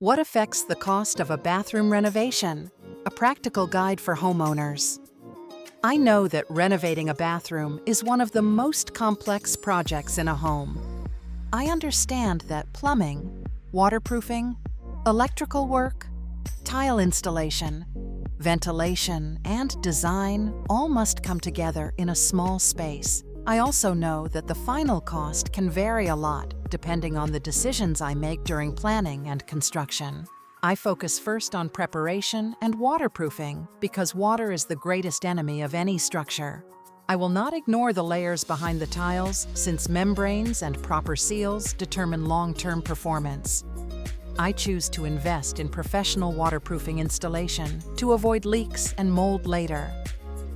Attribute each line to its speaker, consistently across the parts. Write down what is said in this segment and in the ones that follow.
Speaker 1: What affects the cost of a bathroom renovation? A practical guide for homeowners. I know that renovating a bathroom is one of the most complex projects in a home. I understand that plumbing, waterproofing, electrical work, tile installation, ventilation, and design all must come together in a small space. I also know that the final cost can vary a lot depending on the decisions I make during planning and construction. I focus first on preparation and waterproofing because water is the greatest enemy of any structure. I will not ignore the layers behind the tiles since membranes and proper seals determine long-term performance. I choose to invest in professional waterproofing installation to avoid leaks and mold later.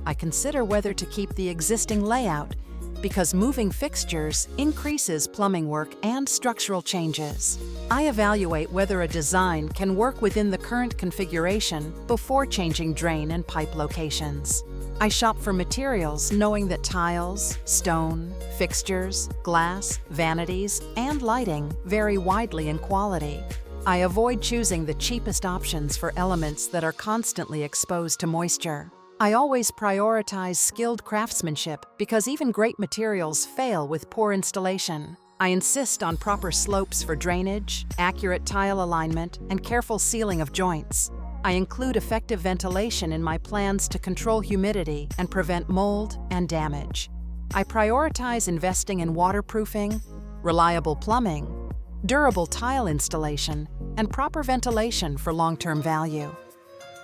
Speaker 1: I consider whether to keep the existing layout because moving fixtures increases plumbing work and structural changes. I evaluate whether a design can work within the current configuration before changing drain and pipe locations. I shop for materials knowing that tiles, stone, fixtures, glass, vanities, and lighting vary widely in quality. I avoid choosing the cheapest options for elements that are constantly exposed to moisture. I always prioritize skilled craftsmanship because even great materials fail with poor installation. I insist on proper slopes for drainage, accurate tile alignment, and careful sealing of joints. I include effective ventilation in my plans to control humidity and prevent mold and damage. I prioritize investing in waterproofing, reliable plumbing, durable tile installation, and proper ventilation for long-term value.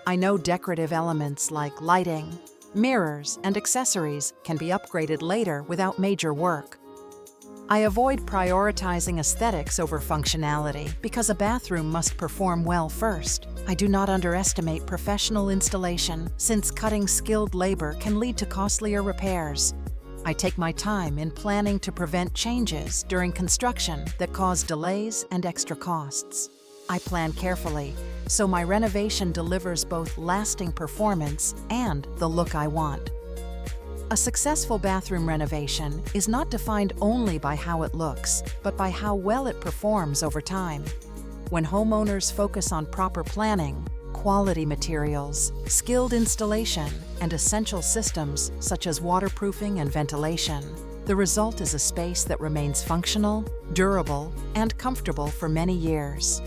Speaker 1: I know decorative elements like lighting, mirrors, and accessories can be upgraded later without major work. I avoid prioritizing aesthetics over functionality because a bathroom must perform well first. I do not underestimate professional installation since cutting skilled labor can lead to costlier repairs. I take my time in planning to prevent changes during construction that cause delays and extra costs. I plan carefully, so my renovation delivers both lasting performance and the look I want. A successful bathroom renovation is not defined only by how it looks, but by how well it performs over time. When homeowners focus on proper planning, quality materials, skilled installation, and essential systems such as waterproofing and ventilation, the result is a space that remains functional, durable, and comfortable for many years.